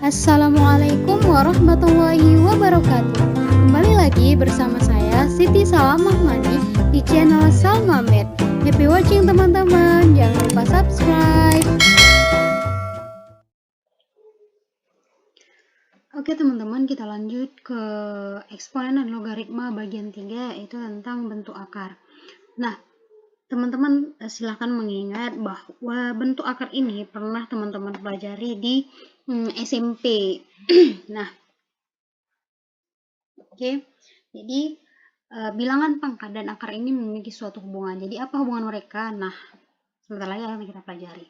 Assalamualaikum warahmatullahi wabarakatuh. Kembali lagi bersama saya Siti Salamahmani di channel Salma Med. Happy watching teman-teman. Jangan lupa subscribe. Oke teman-teman, kita lanjut ke eksponen dan logaritma bagian 3, yaitu tentang bentuk akar. Nah, teman-teman silahkan mengingat bahwa bentuk akar ini pernah teman-teman pelajari di SMP. Nah, oke, jadi bilangan pangkat dan akar ini memiliki suatu hubungan. Jadi apa hubungan mereka? Nah, sebentar lagi akan kita pelajari.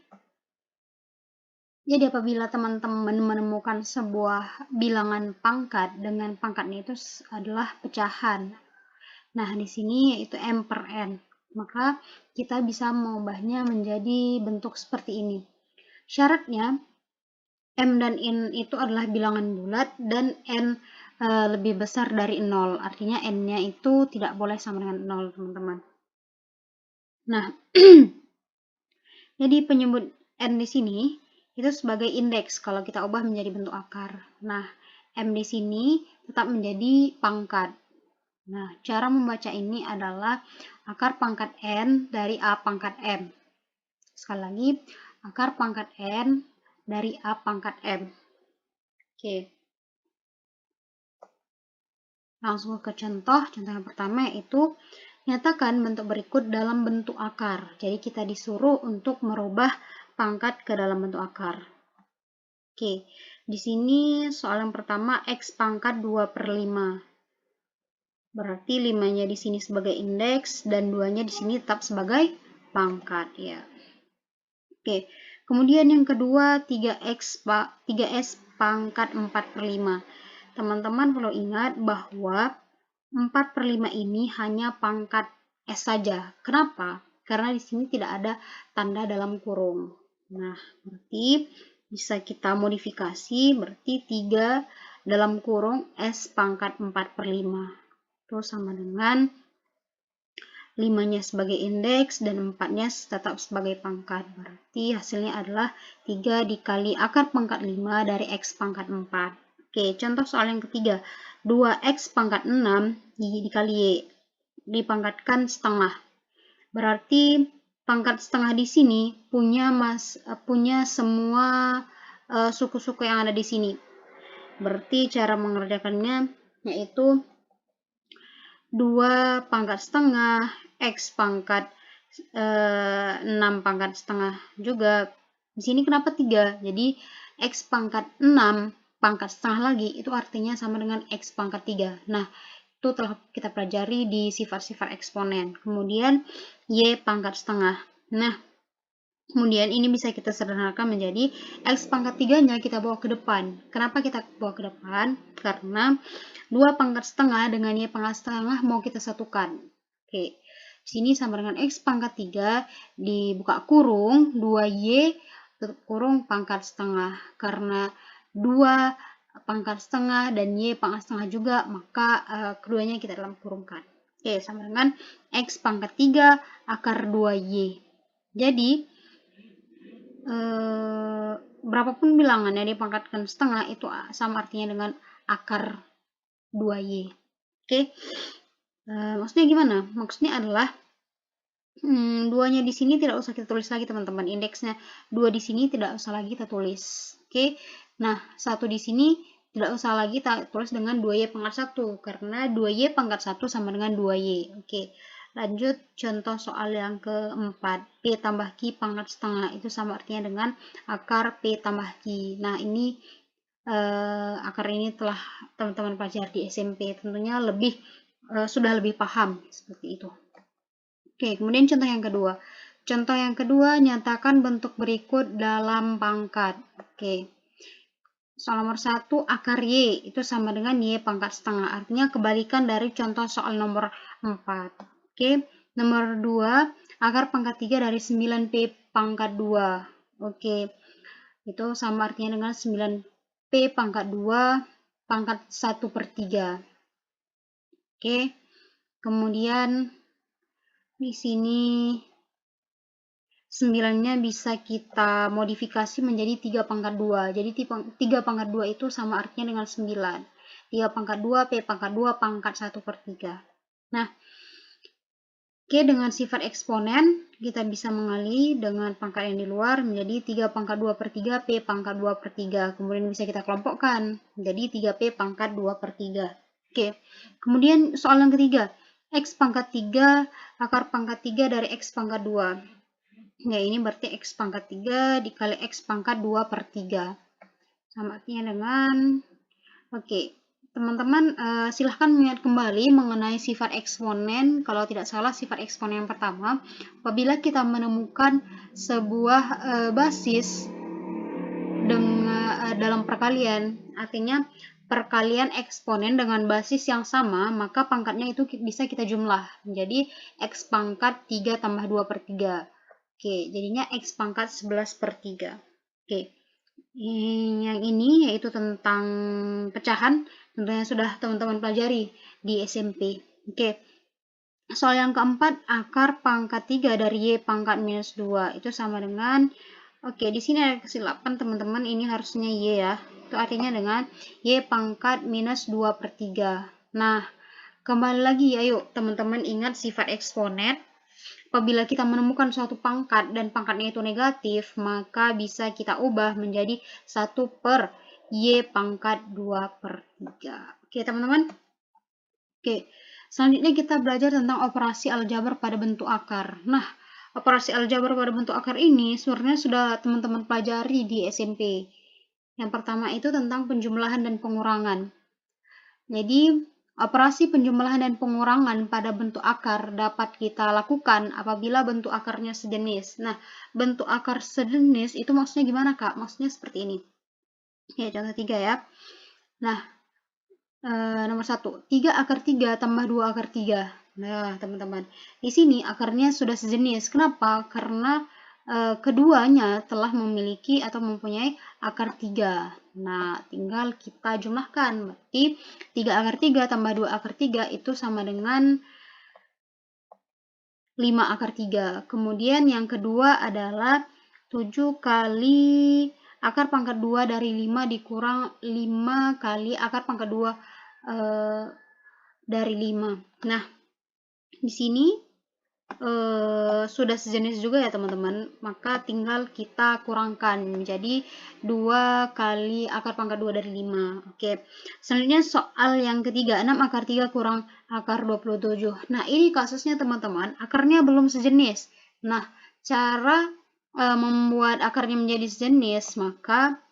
Jadi apabila teman-teman menemukan sebuah bilangan pangkat dengan pangkatnya itu adalah pecahan. Nah, di sini yaitu m per n. Maka kita bisa mengubahnya menjadi bentuk seperti ini. Syaratnya m dan n itu adalah bilangan bulat dan n lebih besar dari 0. Artinya n-nya itu tidak boleh sama dengan 0, teman-teman. Nah, jadi penyebut n di sini itu sebagai indeks kalau kita ubah menjadi bentuk akar. Nah, m di sini tetap menjadi pangkat. Nah, cara membaca ini adalah akar pangkat n dari a pangkat m. Sekali lagi, akar pangkat n dari a pangkat m. Oke. Langsung ke contoh yang pertama yaitu nyatakan bentuk berikut dalam bentuk akar. Jadi kita disuruh untuk merubah pangkat ke dalam bentuk akar. Oke, di sini soal yang pertama x pangkat 2 per 5. Berarti 5-nya di sini sebagai indeks dan 2-nya di sini tetap sebagai pangkat ya. Oke, kemudian yang kedua 3s pangkat 4 per 5. Teman-teman perlu ingat bahwa 4 per 5 ini hanya pangkat S saja. Kenapa? Karena di sini tidak ada tanda dalam kurung. Nah, berarti bisa kita modifikasi, berarti 3 dalam kurung S pangkat 4 per 5. Itu sama dengan 5-nya sebagai indeks dan 4-nya tetap sebagai pangkat. Berarti hasilnya adalah 3 dikali akar pangkat 5 dari X pangkat 4. Oke, contoh soal yang ketiga. 2X pangkat 6 dikali Y dipangkatkan setengah. Berarti pangkat setengah di sini punya semua suku-suku yang ada di sini. Berarti cara mengerjakannya yaitu 2 pangkat setengah X pangkat 6 pangkat setengah juga. Di sini kenapa 3? Jadi X pangkat 6 pangkat setengah lagi itu artinya sama dengan X pangkat 3. Nah, itu telah kita pelajari di sifat-sifat eksponen. Kemudian Y pangkat setengah. Nah, kemudian ini bisa kita sederhanakan menjadi X pangkat 3-nya kita bawa ke depan. Kenapa kita bawa ke depan? Karena 2 pangkat setengah dengan Y pangkat setengah mau kita satukan. Oke, sini sama dengan X pangkat 3 dibuka kurung, 2Y tutup kurung pangkat setengah. Karena 2 pangkat setengah dan Y pangkat setengah juga, maka keduanya kita dalam kurungkan. Oke, sama dengan X pangkat 3 akar 2Y. Jadi, berapapun bilangan yang dipangkatkan setengah itu sama artinya dengan akar 2Y. Oke. Maksudnya gimana? Maksudnya adalah 2-nya di sini tidak usah kita tulis lagi, teman-teman. Indeksnya 2 di sini tidak usah lagi kita tulis. Oke. Nah, 1 di sini tidak usah lagi kita tulis dengan 2Y pangkat 1 karena 2Y pangkat 1 sama dengan 2Y. Oke. Lanjut contoh soal yang keempat. P tambah Q pangkat setengah itu sama artinya dengan akar P tambah Q. Nah, ini akar ini telah teman-teman pelajari di SMP, tentunya sudah lebih paham seperti itu. Oke, kemudian contoh yang kedua. Contoh yang kedua, nyatakan bentuk berikut dalam pangkat. Oke. Soal nomor 1, akar Y itu sama dengan Y pangkat setengah. Artinya kebalikan dari contoh soal nomor 4. Oke. Nomor 2, akar pangkat 3 dari 9P pangkat 2. Oke. Itu sama artinya dengan 9P pangkat 2 pangkat 1 per 3. Oke. Kemudian di sini 9-nya bisa kita modifikasi menjadi 3 pangkat 2. Jadi 3 pangkat 2 itu sama artinya dengan 9. 3 pangkat 2, P pangkat 2, pangkat 1/3. Nah, oke, dengan sifat eksponen, kita bisa mengali dengan pangkat yang di luar menjadi 3 pangkat 2/3, P pangkat 2/3. Kemudian bisa kita kelompokkan menjadi 3P pangkat 2/3. Oke, kemudian soal yang ketiga, X pangkat 3, akar pangkat 3 dari X pangkat 2. Ya, ini berarti X pangkat 3 dikali X pangkat 2/3. Sama artinya dengan, oke, teman-teman silahkan mengingat kembali mengenai sifat eksponen. Kalau tidak salah, sifat eksponen yang pertama, apabila kita menemukan sebuah basis dengan dalam perkalian, artinya perkalian eksponen dengan basis yang sama, maka pangkatnya itu bisa kita jumlah menjadi X pangkat 3 tambah 2/3. Oke, jadinya X pangkat 11/3. Oke, yang ini yaitu tentang pecahan, tentunya sudah teman-teman pelajari di SMP. Oke, soal yang keempat, akar pangkat 3 dari Y pangkat minus 2 itu sama dengan, oke, di sini ada kesilapan teman-teman, ini harusnya Y ya, itu artinya dengan Y pangkat minus 2/3. Nah, kembali lagi ya, yuk teman-teman ingat sifat eksponen. Apabila kita menemukan suatu pangkat dan pangkatnya itu negatif, maka bisa kita ubah menjadi 1/Y pangkat 2/3. Oke, teman-teman. Oke, selanjutnya kita belajar tentang operasi aljabar pada bentuk akar. Nah, operasi aljabar pada bentuk akar ini sebenarnya sudah teman-teman pelajari di SMP. Yang pertama itu tentang penjumlahan dan pengurangan. Jadi, operasi penjumlahan dan pengurangan pada bentuk akar dapat kita lakukan apabila bentuk akarnya sejenis. Nah, bentuk akar sejenis itu maksudnya gimana, Kak? Maksudnya seperti ini. Ya, contoh 3 ya. Nah, nomor 1, 3 akar 3 tambah 2 akar 3. Nah, teman-teman, di sini akarnya sudah sejenis. Kenapa? Karena keduanya telah memiliki atau mempunyai akar 3. Nah, tinggal kita jumlahkan. Berarti 3 akar 3 tambah 2 akar 3 itu sama dengan 5 akar 3. Kemudian yang kedua adalah 7 kali akar pangkat 2 dari 5 dikurang 5 kali akar pangkat 2 dari 5. Nah, di sini sudah sejenis juga ya teman-teman, maka tinggal kita kurangkan menjadi 2 kali akar pangkat 2 dari 5. Oke, selanjutnya soal yang ketiga, 6 akar 3 kurang akar 27. Nah, ini kasusnya teman-teman, akarnya belum sejenis. Nah, cara membuat akarnya menjadi sejenis, maka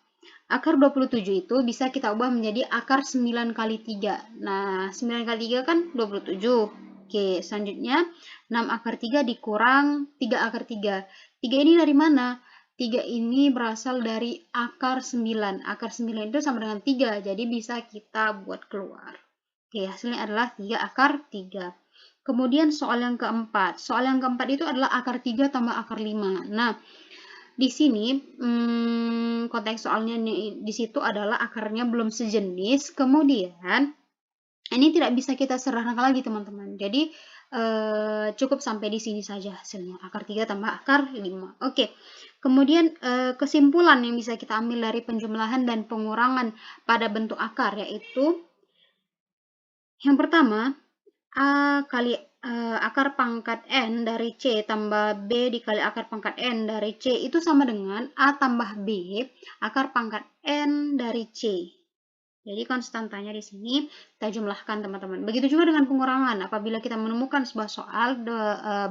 akar 27 itu bisa kita ubah menjadi akar 9 kali 3. Nah, 9 kali 3 kan 27. Oke, selanjutnya 6 akar 3 dikurang 3 akar 3. 3 ini dari mana? 3 ini berasal dari akar 9. Akar 9 itu sama dengan 3, jadi bisa kita buat keluar. Oke, hasilnya adalah 3 akar 3. Kemudian soal yang keempat. Soal yang keempat itu adalah akar 3 tambah akar 5. Nah, di sini konteks soalnya di situ adalah akarnya belum sejenis, kemudian ini tidak bisa kita sederhanakan lagi teman-teman. Jadi cukup sampai di sini saja hasilnya, akar 3 tambah akar 5. Oke. Kemudian kesimpulan yang bisa kita ambil dari penjumlahan dan pengurangan pada bentuk akar yaitu yang pertama, A kali akar pangkat N dari C tambah B dikali akar pangkat N dari C itu sama dengan A tambah B akar pangkat N dari C. Jadi konstantanya di sini kita jumlahkan teman-teman. Begitu juga dengan pengurangan. Apabila kita menemukan sebuah soal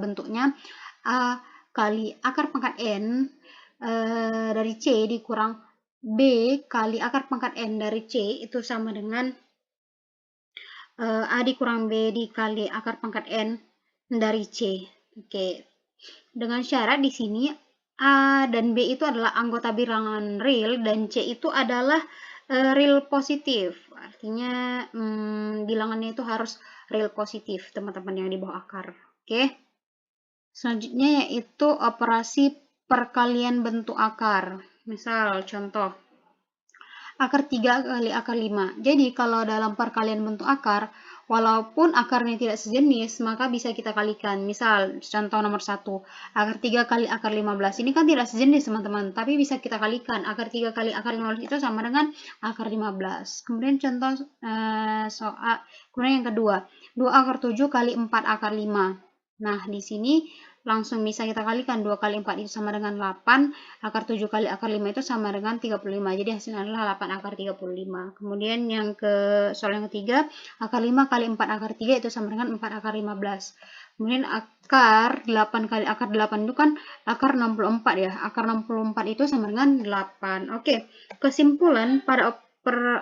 bentuknya A kali akar pangkat N dari C dikurang B kali akar pangkat N dari C itu sama dengan A dikurang B dikali akar pangkat N dari C. Oke. Dengan syarat di sini A dan B itu adalah anggota bilangan real dan C itu adalah real positif. Artinya bilangannya itu harus real positif, teman-teman yang di bawah akar. Oke. Selanjutnya yaitu operasi perkalian bentuk akar. Misal contoh akar 3 kali akar 5. Jadi kalau dalam perkalian bentuk akar, Walaupun akarnya tidak sejenis, maka bisa kita kalikan. Misal, contoh nomor 1, akar 3 kali akar 15. Ini kan tidak sejenis, teman-teman, tapi bisa kita kalikan. Akar 3 kali akar 15 itu sama dengan akar 15. Kemudian contoh kemudian yang kedua, 2 akar 7 kali 4 akar 5. Nah, di sini langsung bisa kita kalikan. 2 kali 4 itu sama dengan 8, akar 7 kali akar 5 itu sama dengan 35. Jadi hasilnya adalah 8 akar 35. Kemudian soal yang ketiga, akar 5 kali 4 akar 3 itu sama dengan 4 akar 15. Kemudian akar 8 kali akar 8 itu kan akar 64 ya. Akar 64 itu sama dengan 8. Oke, kesimpulan pada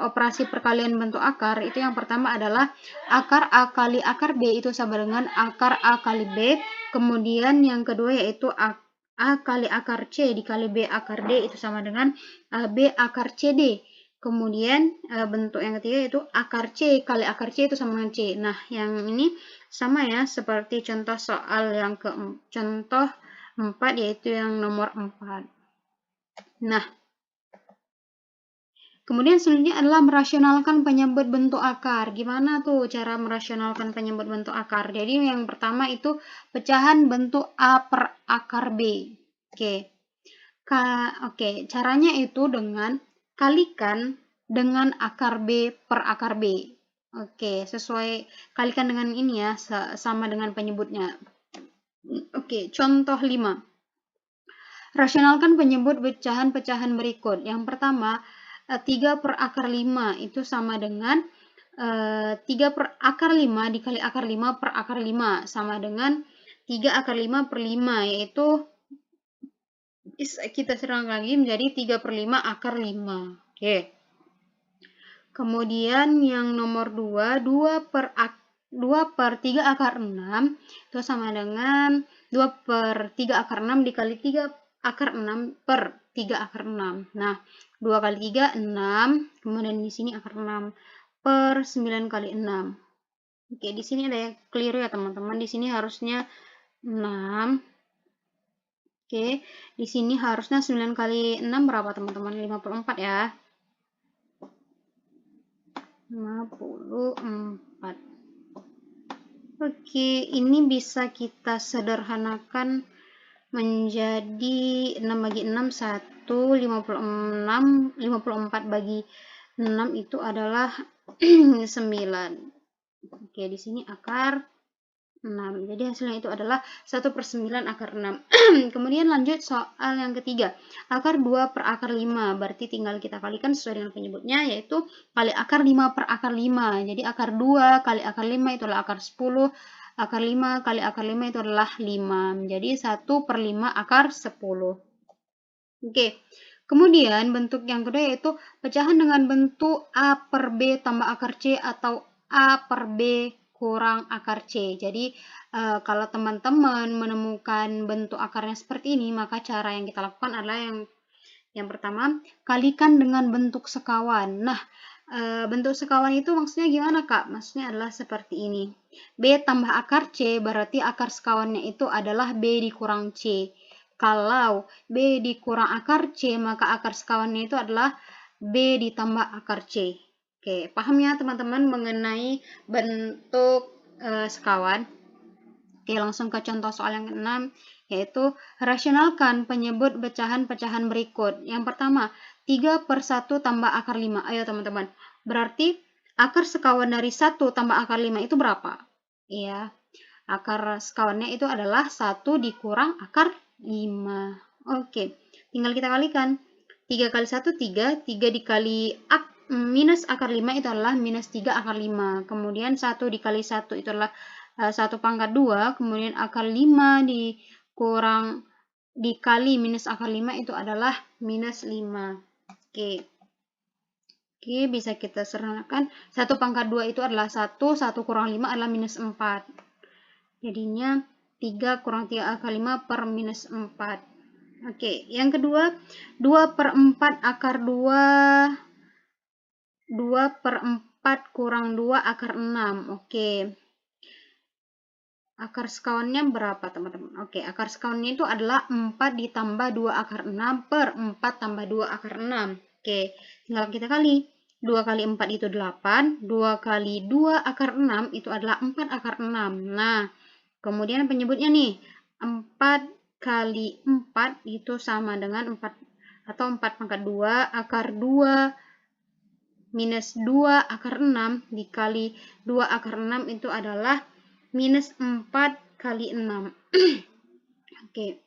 operasi perkalian bentuk akar itu yang pertama adalah akar A kali akar B itu sama dengan akar A kali B. Kemudian yang kedua yaitu A kali akar C dikali B akar D itu sama dengan B akar CD. Kemudian bentuk yang ketiga yaitu akar C kali akar C itu sama dengan C. Nah, yang ini sama ya seperti contoh soal yang contoh 4 yaitu yang nomor 4. Nah, kemudian selanjutnya adalah merasionalkan penyebut bentuk akar. Gimana tuh cara merasionalkan penyebut bentuk akar? Jadi yang pertama itu pecahan bentuk A per akar B. Oke, caranya itu dengan kalikan dengan akar B per akar B. Oke, sesuai kalikan dengan ini ya, sama dengan penyebutnya. Oke, contoh 5. Rasionalkan penyebut pecahan-pecahan berikut. Yang pertama, 3 per akar 5 itu sama dengan 3 per akar 5 dikali akar 5 per akar 5 sama dengan 3 akar 5 per 5, yaitu kita serang lagi menjadi 3 per 5 akar 5. Oke. Kemudian yang nomor 2, 2 per 3 akar 6 itu sama dengan 2 per 3 akar 6 dikali 3 akar 6 per 3 akar 6. Nah, 2 kali 3, 6. Kemudian di sini akar 6 per 9 kali 6. Oke, di sini ada yang keliru ya teman-teman. Di sini harusnya 6. Oke, di sini harusnya 9 kali 6 berapa teman-teman? 54 ya. 54. Oke, ini bisa kita sederhanakan menjadi 6 bagi 6, 1, 56, 54 bagi 6 itu adalah 9. Oke, di sini akar 6. Jadi hasilnya itu adalah 1 per 9 akar 6. Kemudian lanjut soal yang ketiga. Akar 2 per akar 5. Berarti tinggal kita kalikan sesuai dengan penyebutnya, yaitu kali akar 5 per akar 5. Jadi akar 2 kali akar 5 itu adalah akar 10. Akar 5 kali akar 5 itu adalah 5. Jadi 1 per 5 akar 10. Oke. Kemudian bentuk yang kedua yaitu pecahan dengan bentuk A per B tambah akar C atau A per B kurang akar C. Jadi kalau teman-teman menemukan bentuk akarnya seperti ini, maka cara yang kita lakukan adalah yang pertama, kalikan dengan bentuk sekawan. Nah, bentuk sekawan itu maksudnya gimana, Kak? Maksudnya adalah seperti ini. B tambah akar C berarti akar sekawannya itu adalah B dikurang C. Kalau B dikurang akar C, maka akar sekawannya itu adalah B ditambah akar C. Oke, paham ya teman-teman mengenai bentuk sekawan? Oke, langsung ke contoh soal yang ke-6, yaitu rasionalkan penyebut pecahan-pecahan berikut. Yang pertama, 3 per 1 tambah akar 5. Ayo teman-teman, berarti akar sekawan dari 1 tambah akar 5 itu berapa? Iya, akar sekawannya itu adalah 1 dikurang akar 5. Oke, tinggal kita kalikan. 3 kali 1, 3. 3 dikali minus akar 5 itu adalah minus 3 akar 5. Kemudian 1 dikali 1 itu adalah 1 pangkat 2. Kemudian akar 5 dikurang dikali minus akar 5 itu adalah minus 5. Oke. Oke, bisa kita sederhanakan. 1 pangkat 2 itu adalah 1. 1 kurang 5 adalah minus 4. Jadinya 3 kurang 3 akar 5 per minus 4. Oke, yang kedua, 2 per 4 akar 2. 2 per 4 kurang 2 akar 6. Oke. Akar sekawannya berapa, teman-teman? Oke, akar sekawannya itu adalah 4 ditambah 2 akar 6 per 4 tambah 2 akar 6. Oke, tinggal kita kali. 2 kali 4 itu 8, 2 kali 2 akar 6 itu adalah 4 akar 6. Nah, kemudian penyebutnya nih, 4 kali 4 itu sama dengan 4 atau 4 pangkat 2 akar 2 minus 2 akar 6 dikali 2 akar 6 itu adalah minus 4 kali 6. Oke.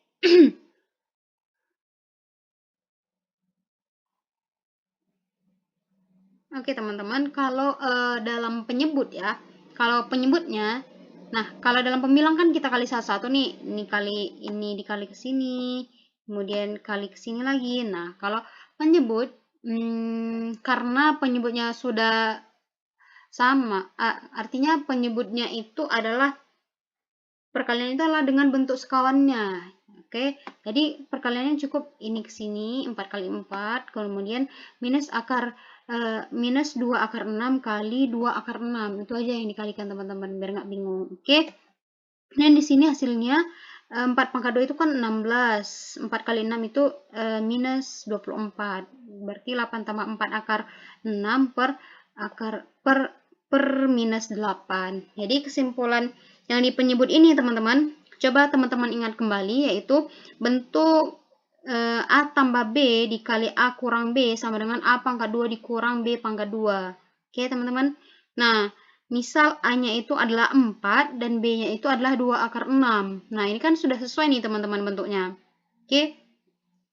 Oke teman-teman, kalau dalam penyebut ya, kalau penyebutnya, nah kalau dalam pembilang kan kita kali satu-satu nih, ini dikali ke sini, kemudian kali ke sini lagi. Nah kalau penyebut, karena penyebutnya sudah sama, artinya penyebutnya itu adalah perkalian itu adalah dengan bentuk sekawannya. Oke, jadi perkaliannya cukup ini ke sini 4 kali 4, kemudian minus minus 2 akar 6 kali 2 akar 6. Itu aja yang dikalikan teman-teman biar nggak bingung. Oke. Dan di sini hasilnya 4 pangkat 2 itu kan 16. 4 kali 6 itu minus 24. Berarti 8 tambah 4 akar 6 per minus 8. Jadi kesimpulan yang di penyebut ini teman-teman, coba teman-teman ingat kembali, yaitu bentuk A tambah B dikali A kurang B sama dengan A pangkat 2 dikurang B pangkat 2. Oke teman-teman. Nah, misal A-nya itu adalah 4 dan B-nya itu adalah 2 akar 6. Nah, ini kan sudah sesuai nih teman-teman bentuknya. Oke.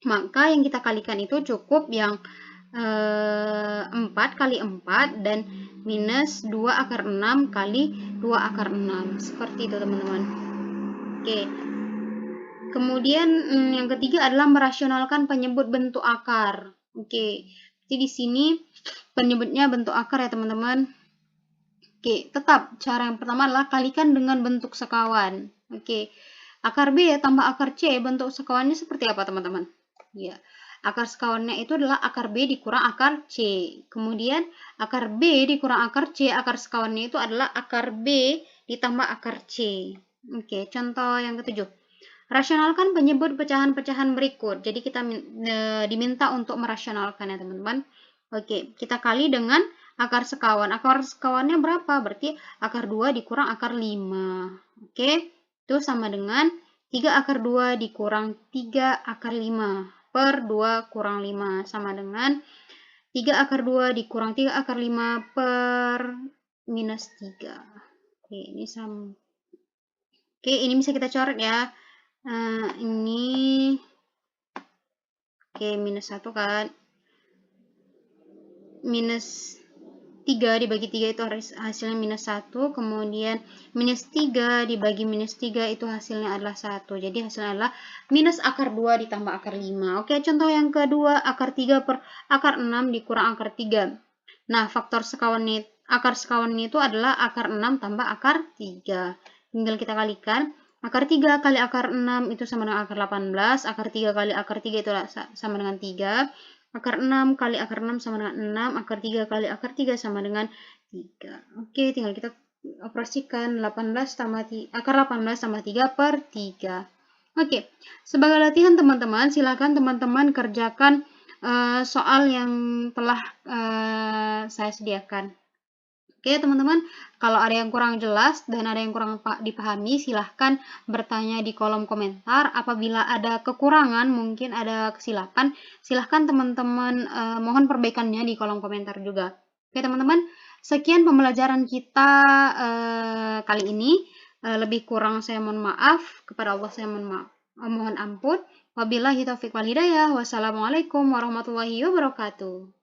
Maka yang kita kalikan itu cukup yang 4 kali 4 dan minus 2 akar 6 kali 2 akar 6. Seperti itu teman-teman. Oke. Kemudian yang ketiga adalah merasionalkan penyebut bentuk akar. Oke. Jadi di sini penyebutnya bentuk akar ya teman-teman. Oke, tetap cara yang pertama adalah kalikan dengan bentuk sekawan. Oke. Akar B tambah akar C, bentuk sekawannya seperti apa teman-teman? Ya. Akar sekawannya itu adalah akar B dikurang akar C. Kemudian akar B dikurang akar C, akar sekawannya itu adalah akar B ditambah akar C. Oke, contoh yang ketujuh. Rasionalkan penyebut pecahan-pecahan berikut. Jadi kita diminta untuk merasionalkan ya teman-teman. Oke, kita kali dengan akar sekawan. Akar sekawannya berapa? Berarti akar 2 dikurang akar 5. Oke, itu sama dengan 3 akar 2 dikurang 3 akar 5 per 2 kurang 5 sama dengan 3 akar 2 dikurang 3 akar 5 per minus 3. Oke, ini sama. Oke, ini bisa kita coret ya. Ini oke, minus 1 kan. Minus 3 dibagi 3 itu hasilnya minus 1. Kemudian minus 3 dibagi minus 3 itu hasilnya adalah 1. Jadi hasilnya adalah minus akar 2 ditambah akar 5. Oke, contoh yang kedua, akar 3 per akar 6 dikurang akar 3. Nah, faktor sekawan akar sekawan itu adalah akar 6 tambah akar 3. Tinggal kita kalikan. Akar 3 kali akar 6 itu sama dengan akar 18. Akar 3 kali akar 3 itu sama dengan 3. Akar 6 kali akar 6 sama dengan 6. Akar 3 kali akar 3 sama dengan 3. Oke, tinggal kita operasikan 18 tambah akar 18 tambah 3 per 3. Oke, sebagai latihan teman-teman, silakan teman-teman kerjakan soal yang telah saya sediakan. Oke teman-teman, kalau ada yang kurang jelas dan ada yang kurang dipahami, silahkan bertanya di kolom komentar. Apabila ada kekurangan, mungkin ada kesilapan, silahkan teman-teman mohon perbaikannya di kolom komentar juga. Oke teman-teman, sekian pembelajaran kita kali ini. Lebih kurang saya mohon maaf, kepada Allah saya mohon ampun. Wabillahi taufiq wal hidayah. Wassalamualaikum warahmatullahi wabarakatuh.